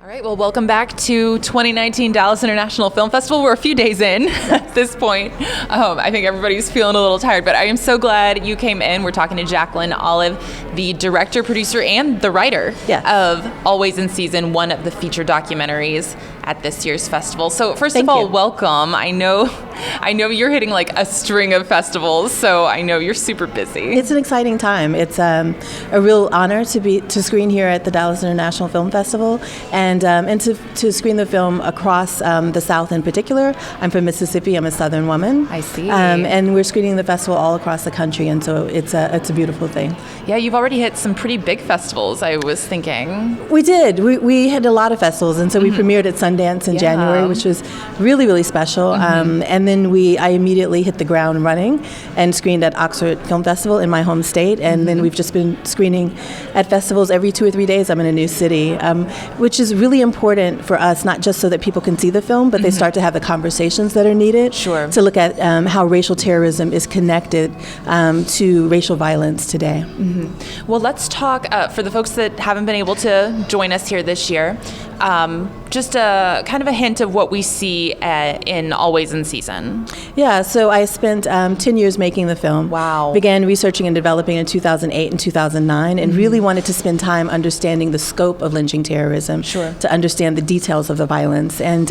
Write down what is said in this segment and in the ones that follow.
All right, well, welcome back to 2019 Dallas International Film Festival. We're a few days in at this point. I think everybody's feeling a little tired, but I am so glad you came in. We're talking to Jacqueline Olive, the director, producer, and the writer of Always in Season, one of the feature documentaries at this year's festival. So first of all, welcome. I know you're hitting like a string of festivals, so I know you're super busy. It's an exciting time. It's a real honor to screen here at the Dallas International Film Festival and to screen the film across the South in particular. I'm from Mississippi. I'm a Southern woman. I see. And we're screening the festival all across the country, and so it's a beautiful thing. Yeah, you've already hit some pretty big festivals, I was thinking. We did. We had a lot of festivals, and so we premiered at Sundance in January, which was really, really special. And then I immediately hit the ground running and screened at Oxford Film Festival in my home state. And then we've just been screening at festivals every 2 or 3 days. I'm in a new city, which is really important for us, not just so that people can see the film, but they start to have the conversations that are needed to look at how racial terrorism is connected to racial violence today. Well, let's talk, for the folks that haven't been able to join us here this year, just a kind of a hint of what we see in Always in Season. Yeah, so I spent 10 years making the film. Wow. Began researching and developing in 2008 and 2009 and really wanted to spend time understanding the scope of lynching terrorism, to understand the details of the violence. And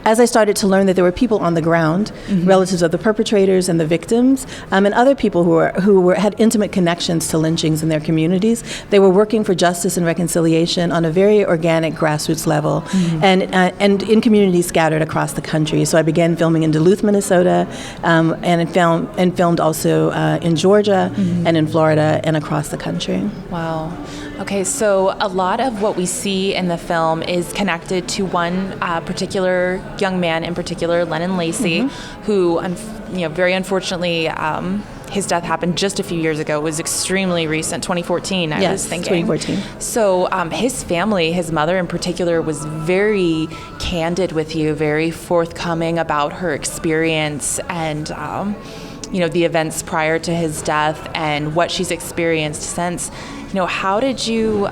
as I started to learn that there were people on the ground, relatives of the perpetrators and the victims, and other people who had intimate connections to lynchings in their communities, they were working for justice and reconciliation on a very organic grassroots level. And in communities scattered across the country. So I began filming in Duluth, Minnesota, and filmed also in Georgia and in Florida and across the country. Wow. Okay, so a lot of what we see in the film is connected to one particular young man in particular, Lennon Lacy, who, very unfortunately, his death happened just a few years ago. It was extremely recent, 2014, I was thinking. 2014. So his family, his mother in particular, was very candid with you, very forthcoming about her experience and the events prior to his death and what she's experienced since. How did you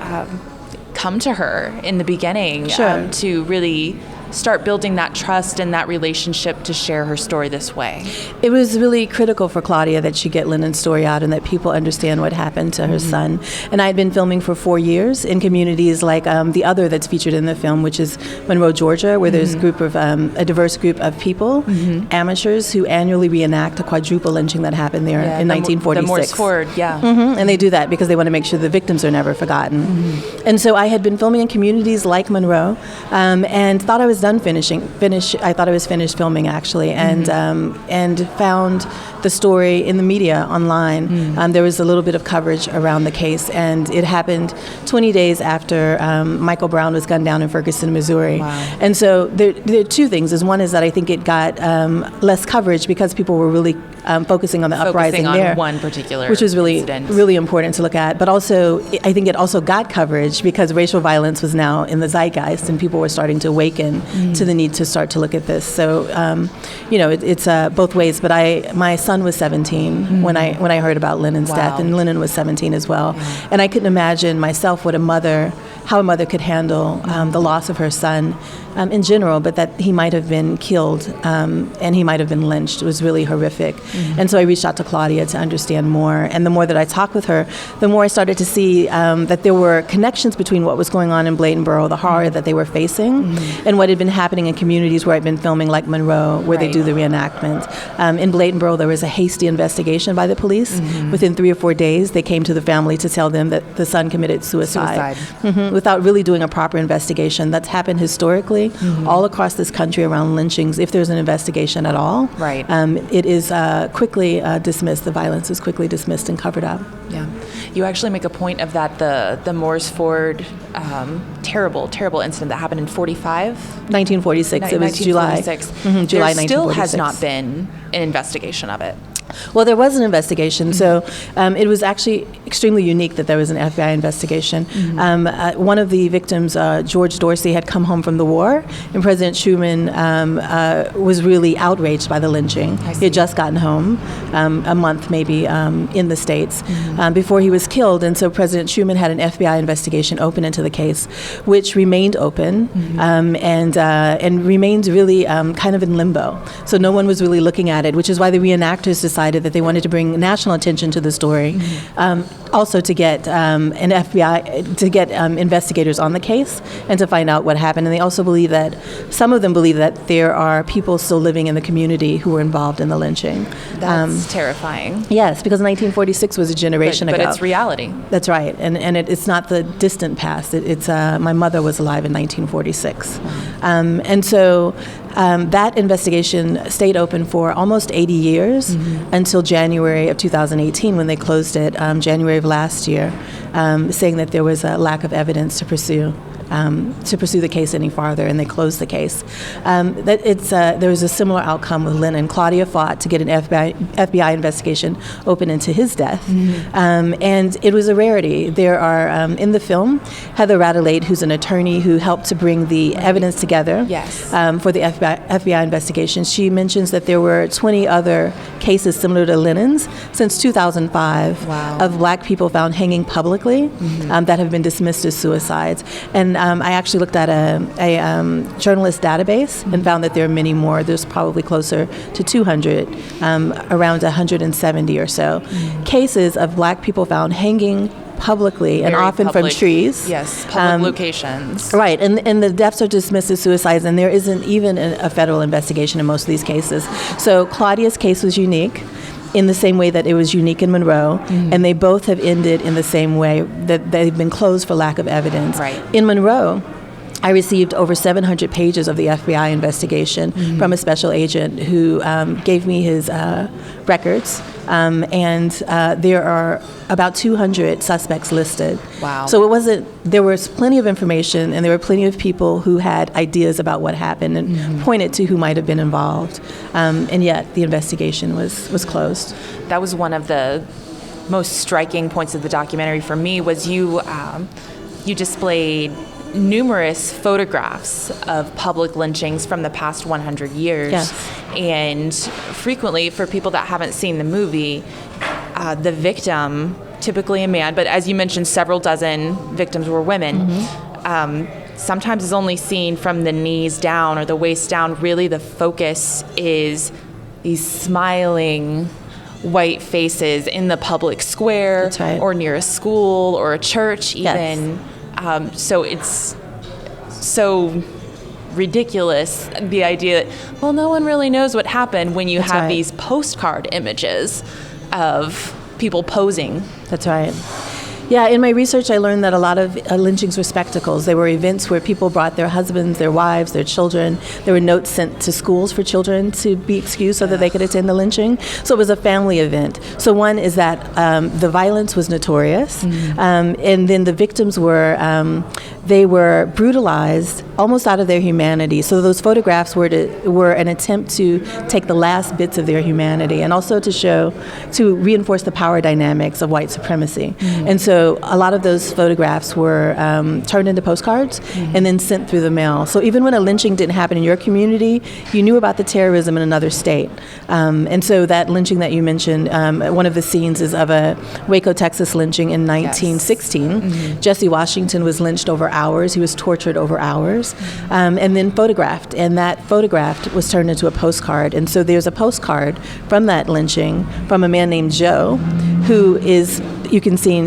come to her in the beginning to really start building that trust and that relationship to share her story this way? It was really critical for Claudia that she get Lennon's story out and that people understand what happened to her son. And I had been filming for 4 years in communities like the other that's featured in the film, which is Monroe, Georgia, where there's a diverse group of people, amateurs, who annually reenact a quadruple lynching that happened there in 1946. The Morse Ford, And they do that because they want to make sure the victims are never forgotten. And so I had been filming in communities like Monroe and thought I was done I thought I was finished filming actually, and found the story in the media online. There was a little bit of coverage around the case, and it happened 20 days after Michael Brown was gunned down in Ferguson, Missouri. Wow. And so there are two things. One is that I think it got less coverage because people were really focusing on the uprising there, one particular which was really incident. Really important to look at. But also, I think it also got coverage because racial violence was now in the zeitgeist, and people were starting to awaken to the need to start to look at this. So, it's both ways. But my son was 17 when I heard about Lennon's death, and Lennon was 17 as well. And I couldn't imagine myself how a mother could handle the loss of her son in general, but that he might have been killed and he might have been lynched. It was really horrific. And so I reached out to Claudia to understand more. And the more that I talked with her, the more I started to see that there were connections between what was going on in Bladenboro, the horror that they were facing, and what had been happening in communities where I'd been filming, like Monroe, where they do the reenactment. In Bladenboro, there was a hasty investigation by the police. Within 3 or 4 days, they came to the family to tell them that the son committed suicide. Without really doing a proper investigation. That's happened historically all across this country around lynchings. If there's an investigation at all, it is quickly dismissed. The violence is quickly dismissed and covered up. Yeah. You actually make a point of that, the Morse Ford terrible incident that happened in 1946. It was July. July 1946. There still has not been an investigation of it. Well, there was an investigation. So it was actually extremely unique that there was an FBI investigation. One of the victims, George Dorsey, had come home from the war, and President Truman was really outraged by the lynching. He had just gotten home, a month maybe, in the States, before he was killed, and so President Truman had an FBI investigation open into the case, which remained open and remained really kind of in limbo. So no one was really looking at it, which is why the reenactors decided that they wanted to bring national attention to the story, also to get an FBI, to get investigators on the case and to find out what happened. And they also believe that, some of them believe that there are people still living in the community who were involved in the lynching. That's terrifying. Yes, because 1946 was a generation ago. But it's reality. That's right, and it's not the distant past. It's my mother was alive in 1946, and so that investigation stayed open for almost 80 years until January of 2018, when they closed it, January of last year, saying that there was a lack of evidence to pursue the case any farther, and they closed the case. There was a similar outcome with Lennon. Claudia fought to get an FBI investigation open into his death, and it was a rarity. There are, in the film, Heather Radulate, who's an attorney who helped to bring the evidence together for the FBI investigation. She mentions that there were 20 other cases similar to Lennon's since 2005 of black people found hanging publicly that have been dismissed as suicides. And I actually looked at a journalist database and found that there are many more. There's probably closer to 200, around 170 or so cases of black people found hanging publicly, and often from trees. Yes, public locations. Right, and the deaths are dismissed as suicides, and there isn't even a federal investigation in most of these cases. So Claudia's case was unique in the same way that it was unique in Monroe, and they both have ended in the same way, that they've been closed for lack of evidence. Right. In Monroe, I received over 700 pages of the FBI investigation from a special agent who gave me his records, and there are about 200 suspects listed. Wow. So there was plenty of information, and there were plenty of people who had ideas about what happened and pointed to who might have been involved, and yet the investigation was closed. That was one of the most striking points of the documentary for me, was you displayed numerous photographs of public lynchings from the past 100 years. Yes. And frequently, for people that haven't seen the movie, the victim, typically a man, but as you mentioned, several dozen victims were women, sometimes is only seen from the knees down or the waist down. Really, the focus is these smiling white faces in the public square. That's right. Or near a school or a church even. Yes. So it's so ridiculous, the idea that, well, no one really knows what happened, when you have these postcard images of people posing. That's right. Yeah, in my research, I learned that a lot of lynchings were spectacles. They were events where people brought their husbands, their wives, their children. There were notes sent to schools for children to be excused so that they could attend the lynching. So it was a family event. So one is that the violence was notorious, and then the victims were they were brutalized almost out of their humanity. So those photographs were an attempt to take the last bits of their humanity, and also to reinforce the power dynamics of white supremacy. And so a lot of those photographs were turned into postcards and then sent through the mail. So even when a lynching didn't happen in your community, you knew about the terrorism in another state. And so that lynching that you mentioned, one of the scenes is of a Waco, Texas lynching in 1916. Jesse Washington was lynched over hours. He was tortured over hours, and then photographed. And that photograph was turned into a postcard. And so there's a postcard from that lynching from a man named Joe, who is, you can see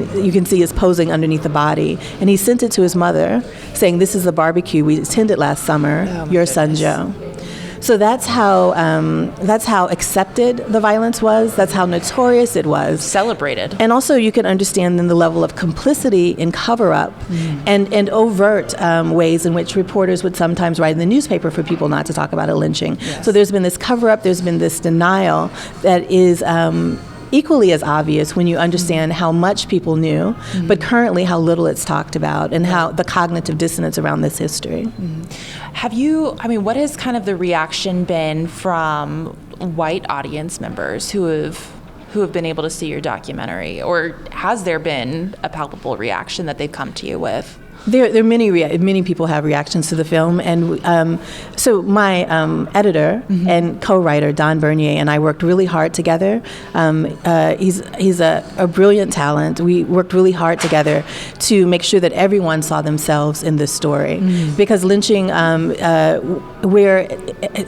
is posing underneath the body, and he sent it to his mother, saying, "This is the barbecue we attended last summer. Your son Joe." So that's how accepted the violence was. That's how notorious it was. Celebrated. And also, you can understand then the level of complicity in cover-up and overt ways in which reporters would sometimes write in the newspaper for people not to talk about a lynching. Yes. So there's been this cover-up. There's been this denial that is equally as obvious when you understand how much people knew, but currently how little it's talked about, and how the cognitive dissonance around this history. What has kind of the reaction been from white audience members who have who have been able to see your documentary, or has there been a palpable reaction that they've come to you with? There are many people have reactions to the film, and so my editor and co-writer Don Bernier and I worked really hard together. He's a brilliant talent. We worked really hard together to make sure that everyone saw themselves in this story, because lynching, where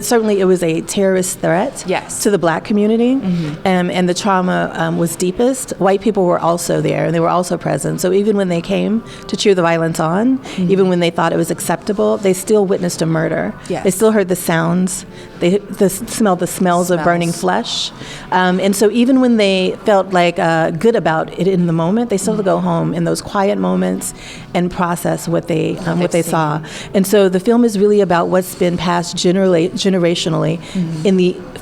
certainly it was a terrorist threat to the Black community, and the trauma was deepest. White people were also there, and they were also present. So even when they came to cheer the violence on, even when they thought it was acceptable, they still witnessed a murder. They still heard the sounds. They smelled the smells of burning flesh. And so even when they felt like good about it in the moment, they still had to go home in those quiet moments and process what they saw. And so the film is really about what's been passed generationally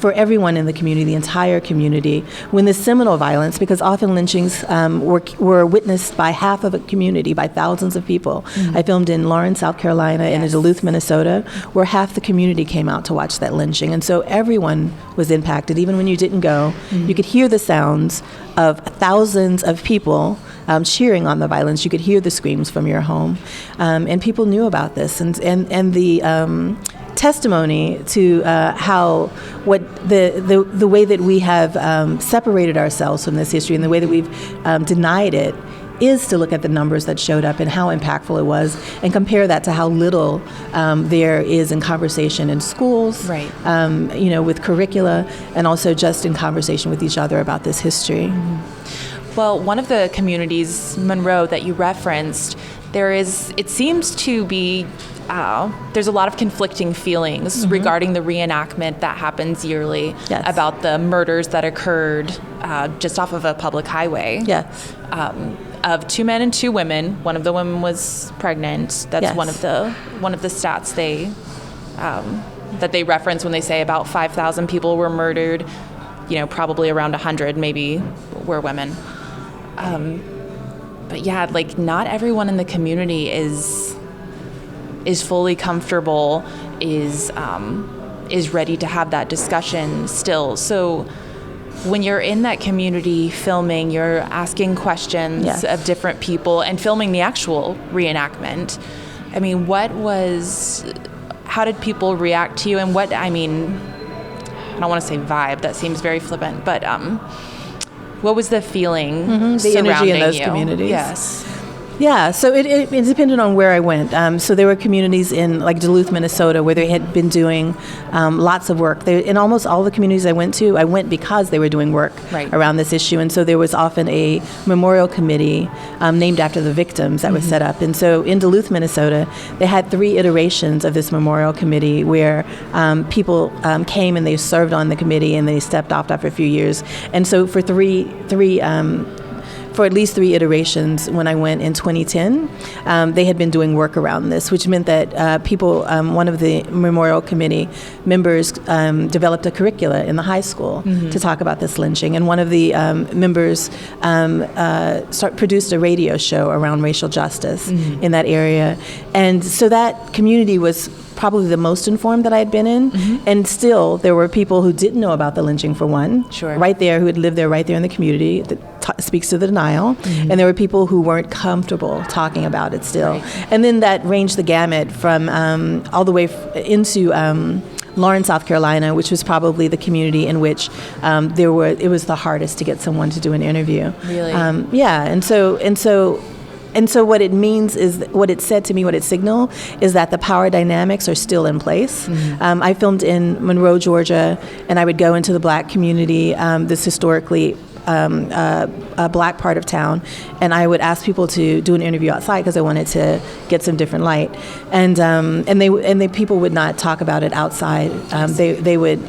for everyone in the community, the entire community, when the seminal violence, because often lynchings were witnessed by half of a community, by thousands of people. I filmed in Lawrence, South Carolina, and in Duluth, Minnesota, where half the community came out to watch that lynching. And so everyone was impacted. Even when you didn't go, you could hear the sounds of thousands of people cheering on the violence. You could hear the screams from your home. And people knew about this. And the testimony to the way that we have separated ourselves from this history and the way that we've denied it is to look at the numbers that showed up and how impactful it was, and compare that to how little there is in conversation in schools, with curricula, and also just in conversation with each other about this history. Well, one of the communities, Monroe, that you referenced, it seems to be, there's a lot of conflicting feelings regarding the reenactment that happens yearly about the murders that occurred just off of a public highway. Of 2 men and 2 women. One of the women was pregnant. That's one of the stats that they reference when they say about 5,000 people were murdered. Probably around 100 maybe were women. But yeah, like, not everyone in the community is fully comfortable, is ready to have that discussion still. So when you're in that community filming, you're asking questions of different people and filming the actual reenactment. I mean, how did people react to you? And I don't want to say vibe, that seems very flippant, but what was the feeling the energy in those communities? Yes. Yeah, so it depended on where I went. So there were communities in like Duluth, Minnesota, where they had been doing lots of work. In almost all the communities I went because they were doing work around this issue. And so there was often a memorial committee named after the victims that was set up. And so in Duluth, Minnesota, they had 3 iterations of this memorial committee where people came and they served on the committee and they stepped off after a few years. And so for for at least 3 iterations when I went in 2010, they had been doing work around this, which meant that people, one of the memorial committee members developed a curricula in the high school to talk about this lynching. And one of the members produced a radio show around racial justice in that area. And so that community was probably the most informed that I had been in. And still, there were people who didn't know about the lynching, for one, right there, who had lived there right there in the community. That speaks to the denial. And there were people who weren't comfortable talking about it still. And then that ranged the gamut from all the way into Lawrence, South Carolina, which was probably the community in which it was the hardest to get someone to do an interview. Really? And so what it means is, what it said to me, what it signaled, is that the power dynamics are still in place. I filmed in Monroe, Georgia, and I would go into the Black community, this historically a Black part of town, and I would ask people to do an interview outside because I wanted to get some different light. And they people would not talk about it outside. They would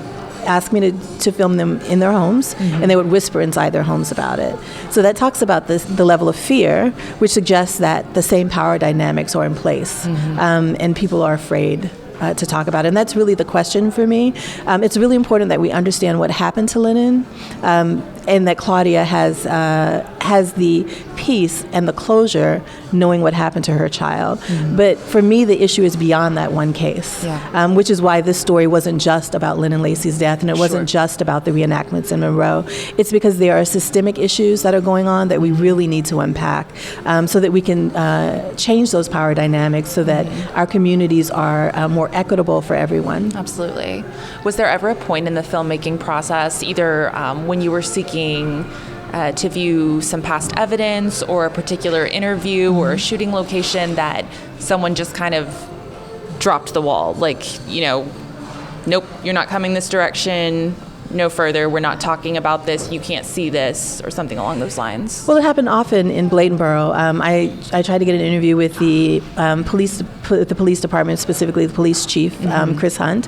ask me to film them in their homes, and they would whisper inside their homes about it. So that talks about the level of fear, which suggests that the same power dynamics are in place, and people are afraid to talk about it. And that's really the question for me. It's really important that we understand what happened to Lennon, and that Claudia has has the peace and the closure knowing what happened to her child. But for me, the issue is beyond that one case, which is why this story wasn't just about Lynn and Lacey's death, and it wasn't just about the reenactments in Monroe. It's because there are systemic issues that are going on that we really need to unpack, so that we can change those power dynamics so that our communities are more equitable for everyone. Absolutely. Was there ever a point in the filmmaking process, either when you were seeking to view some past evidence or a particular interview or a shooting location, that someone just kind of dropped the wall? Like, nope, you're not coming this direction, no further, we're not talking about this, you can't see this, or something along those lines? Well, it happened often in Bladenboro. I tried to get an interview with the police department, specifically the police chief, Chris Hunt,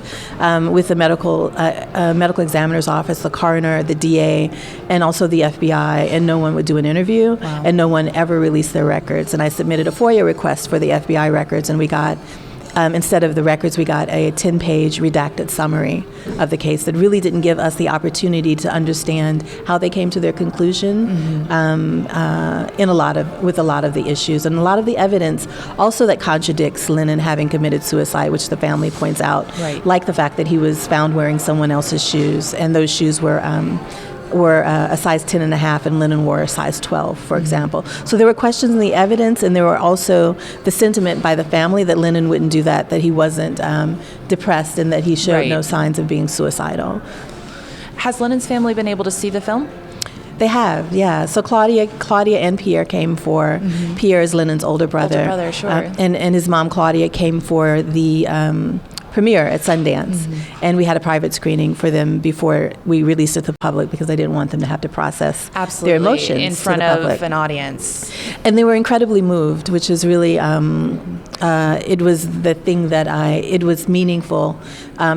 with the medical examiner's office, the coroner, the DA, and also the FBI, and no one would do an interview, and no one ever released their records. And I submitted a FOIA request for the FBI records, and we got instead of the records, we got a 10-page redacted summary of the case that really didn't give us the opportunity to understand how they came to their conclusion with a lot of the issues and a lot of the evidence also that contradicts Lennon having committed suicide, which the family points out, like the fact that he was found wearing someone else's shoes, and those shoes were a size 10 and a half, and Lennon wore a size 12, for example. So there were questions in the evidence, and there were also the sentiment by the family that Lennon wouldn't do that he wasn't depressed, and that he showed no signs of being suicidal. Has Lennon's family been able to see the film? They have, yeah. So Claudia and Pierre came for, Pierre is Lennon's older brother. And his mom, Claudia, came for the premiere at Sundance, and we had a private screening for them before we released it to the public, because I didn't want them to have to process their emotions in front of an audience. And they were incredibly moved, which is really it was the thing that it was meaningful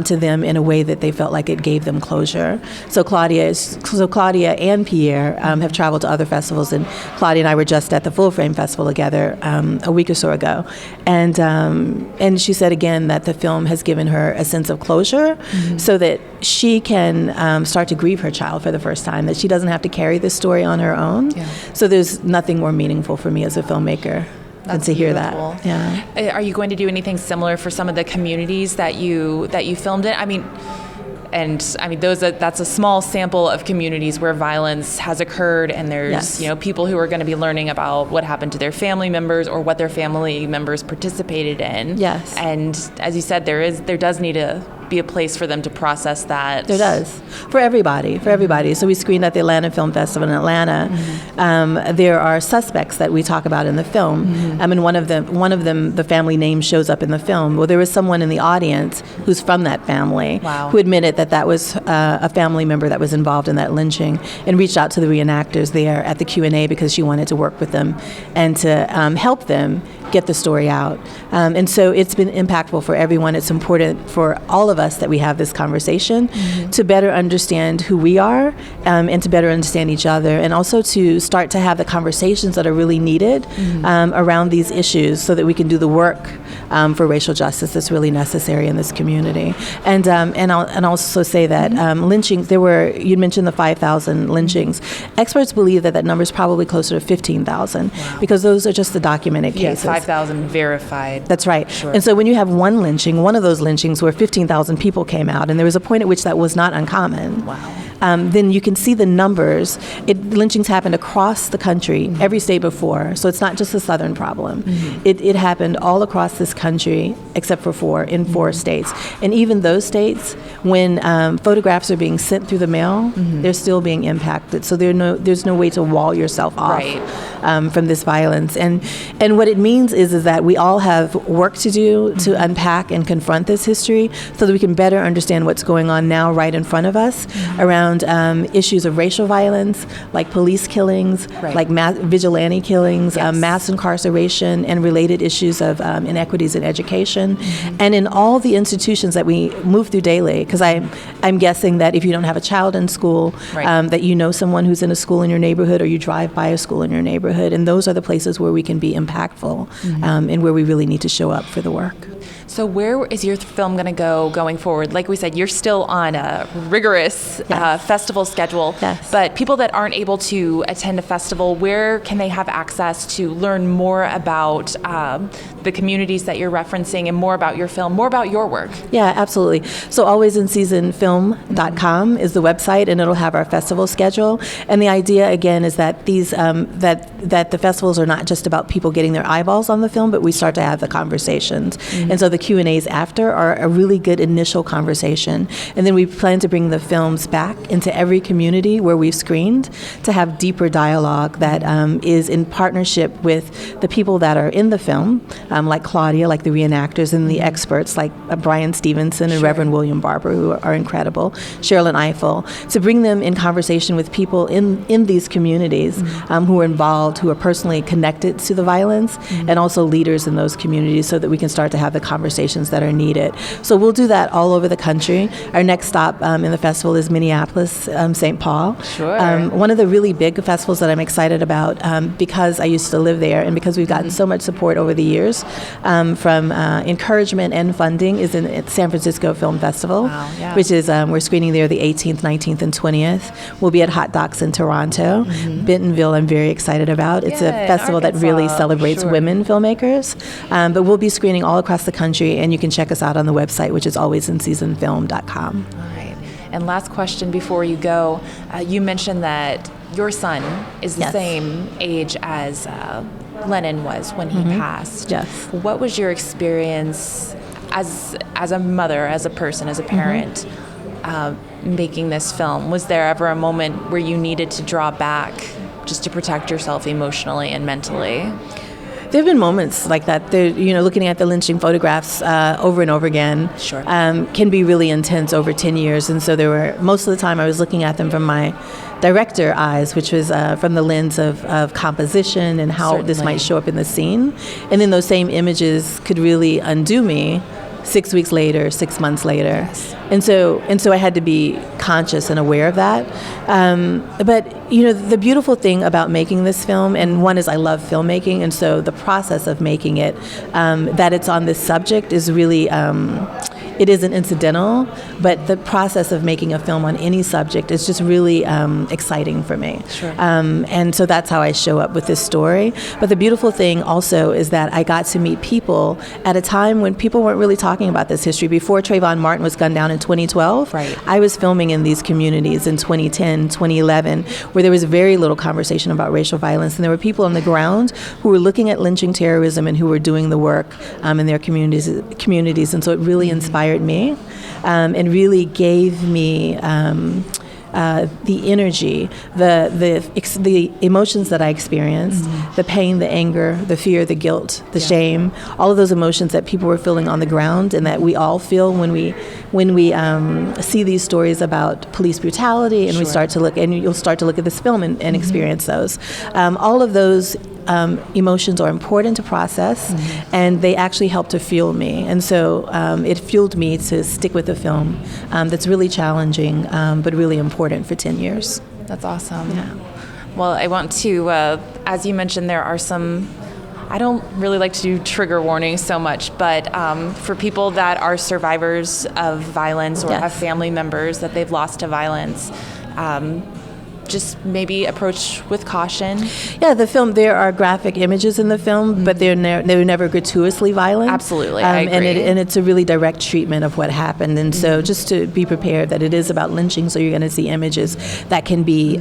to them in a way that they felt like it gave them closure. So Claudia and Pierre have traveled to other festivals, and Claudia and I were just at the Full Frame Festival together a week or so ago, and she said again that the film has given her a sense of closure, so that she can start to grieve her child for the first time, that she doesn't have to carry this story on her own. So there's nothing more meaningful for me as a filmmaker than to hear that. Yeah. Are you going to do anything similar for some of the communities that you filmed in? I mean, that's a small sample of communities where violence has occurred, and there's people who are going to be learning about what happened to their family members or what their family members participated in. Yes. And as you said, there does need to be a place for them to process that. There does, for everybody. So we screened at the Atlanta Film Festival in Atlanta. There are suspects that we talk about in the film, and one of them, the family name shows up in the film. Well, there was someone in the audience who's from that family who admitted that was a family member that was involved in that lynching, and reached out to the reenactors there at the Q&A because she wanted to work with them and to help them get the story out. And so it's been impactful for everyone. It's important for all of us that we have this conversation to better understand who we are, and to better understand each other, and also to start to have the conversations that are really needed around these issues, so that we can do the work for racial justice that's really necessary in this community. And I'll also say that lynchings, you'd mentioned the 5,000 lynchings. Experts believe that number is probably closer to 15,000, because those are just the documented cases. 5,000 verified. That's right. Sure. And so when you have one of those lynchings where 15,000 people came out, and there was a point at which that was not uncommon. Wow. Then you can see the numbers. Lynchings happened across the country, every state before. So it's not just a Southern problem. It happened all across this country, except for four states. And even those states, when photographs are being sent through the mail, they're still being impacted. So there's no way to wall yourself off from this violence. And what it means is that we all have work to do to unpack and confront this history, so that we can better understand what's going on now right in front of us around issues of racial violence, like police killings, like vigilante killings, mass incarceration, and related issues of inequities in education, and in all the institutions that we move through daily. Because I'm guessing that if you don't have a child in school, that you know someone who's in a school in your neighborhood, or you drive by a school in your neighborhood, and those are the places where we can be impactful, and where we really need to show up for the work. So where is your film going to go going forward? Like we said, you're still on a rigorous festival schedule. Yes. But people that aren't able to attend a festival, where can they have access to learn more about the communities that you're referencing and more about your film, more about your work? Yeah, absolutely. So alwaysinseasonfilm.com is the website, and it'll have our festival schedule. And the idea, again, is that these that the festivals are not just about people getting their eyeballs on the film, but we start to have the conversations. And so the Q&As after are a really good initial conversation. And then we plan to bring the films back into every community where we've screened to have deeper dialogue that is in partnership with the people that are in the film, like Claudia, like the reenactors, and the experts like Brian Stevenson and Reverend William Barber, who are incredible, Sherilyn Eiffel, to bring them in conversation with people in these communities who are involved, who are personally connected to the violence, and also leaders in those communities, so that we can start to have the conversations that are needed. So we'll do that all over the country. Our next stop in the festival is Minneapolis, St. Paul. Sure. One of the really big festivals that I'm excited about, because I used to live there and because we've gotten so much support over the years from encouragement and funding, is in San Francisco Film Festival, Wow, yeah. which is, we're screening there the 18th, 19th, and 20th. We'll be at Hot Docs in Toronto. Bentonville, I'm very excited about. It's a Yeah, in festival that really Arkansas, celebrates sure. women filmmakers. But we'll be screening all across the country, and you can check us out on the website, which is alwaysinseasonfilm.com. All right. And last question before you go. You mentioned that your son is the Yes. same age as Lennon was when he passed. Yes. What was your experience as a mother, as a person, as a parent, making this film? Was there ever a moment where you needed to draw back just to protect yourself emotionally and mentally? There have been moments like that. Looking at the lynching photographs over and over again Sure. Can be really intense over 10 years. And so most of the time I was looking at them from my director eyes, which was from the lens of composition and how this Certainly. might show up in the scene. And then those same images could really undo me 6 weeks later, 6 months later. Yes. And so I had to be conscious and aware of that. But the beautiful thing about making this film, and one is I love filmmaking, and so the process of making it, that it's on this subject is really, it isn't incidental, but the process of making a film on any subject is just really exciting for me. Sure. And so that's how I show up with this story. But the beautiful thing also is that I got to meet people at a time when people weren't really talking about this history. Before Trayvon Martin was gunned down in 2012, Right. I was filming in these communities in 2010, 2011, where there was very little conversation about racial violence. And there were people on the ground who were looking at lynching terrorism and who were doing the work in their communities. And so it really inspired me and really gave me the energy, the emotions that I experienced, the pain, the anger, the fear, the guilt, the shame, all of those emotions that people were feeling on the ground and that we all feel when we see these stories about police brutality, and we start to look, and you'll start to look at this film and experience those. All of those emotions are important to process, and they actually help to fuel me. And so it fueled me to stick with a film that's really challenging, but really important for 10 years. That's awesome. Yeah. Well, I want to, as you mentioned, there are some, I don't really like to do trigger warnings so much, but for people that are survivors of violence or Yes. have family members that they've lost to violence, just maybe approach with caution. Yeah, the film, there are graphic images in the film, but they're never gratuitously violent. Absolutely, I agree. And it's a really direct treatment of what happened. And so just to be prepared that it is about lynching, so you're going to see images that can be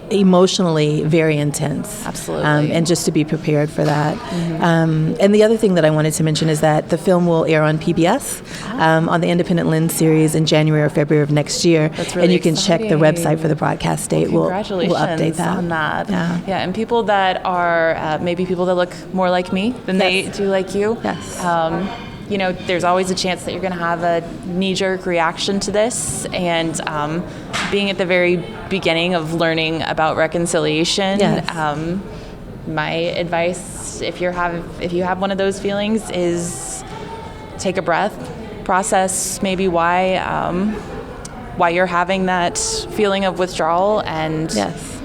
emotionally very intense. Absolutely. And just to be prepared for that. And the other thing that I wanted to mention is that the film will air on PBS on the Independent Lens series in January or February of next year. That's really and you can check the exciting. website for the broadcast date. Congratulations we'll update that. on that. Yeah. And people that are maybe people that look more like me than they Yes. do like you. Yes. There's always a chance that you're going to have a knee-jerk reaction to this, and being at the very beginning of learning about reconciliation. Yes. My advice, if you have one of those feelings, is take a breath, process maybe why you're having that feeling of withdrawal, and Yes.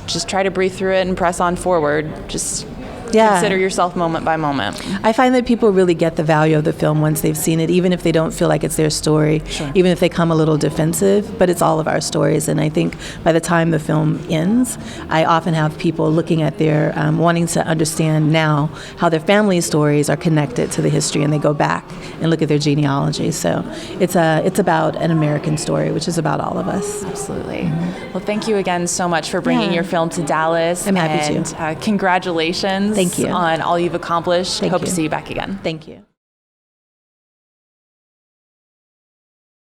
just try to breathe through it and press on forward. Just Yeah. consider yourself moment by moment. I find that people really get the value of the film once they've seen it, even if they don't feel like it's their story, even if they come a little defensive, but it's all of our stories. And I think by the time the film ends, I often have people looking at their, wanting to understand now how their family stories are connected to the history, and they go back and look at their genealogy. So it's about an American story, which is about all of us. Absolutely. Well, thank you again so much for bringing Yeah. your film to Dallas. I'm happy and, to. Congratulations Thank you. on all you've accomplished. Thank Hope you. to see you back again. Thank you.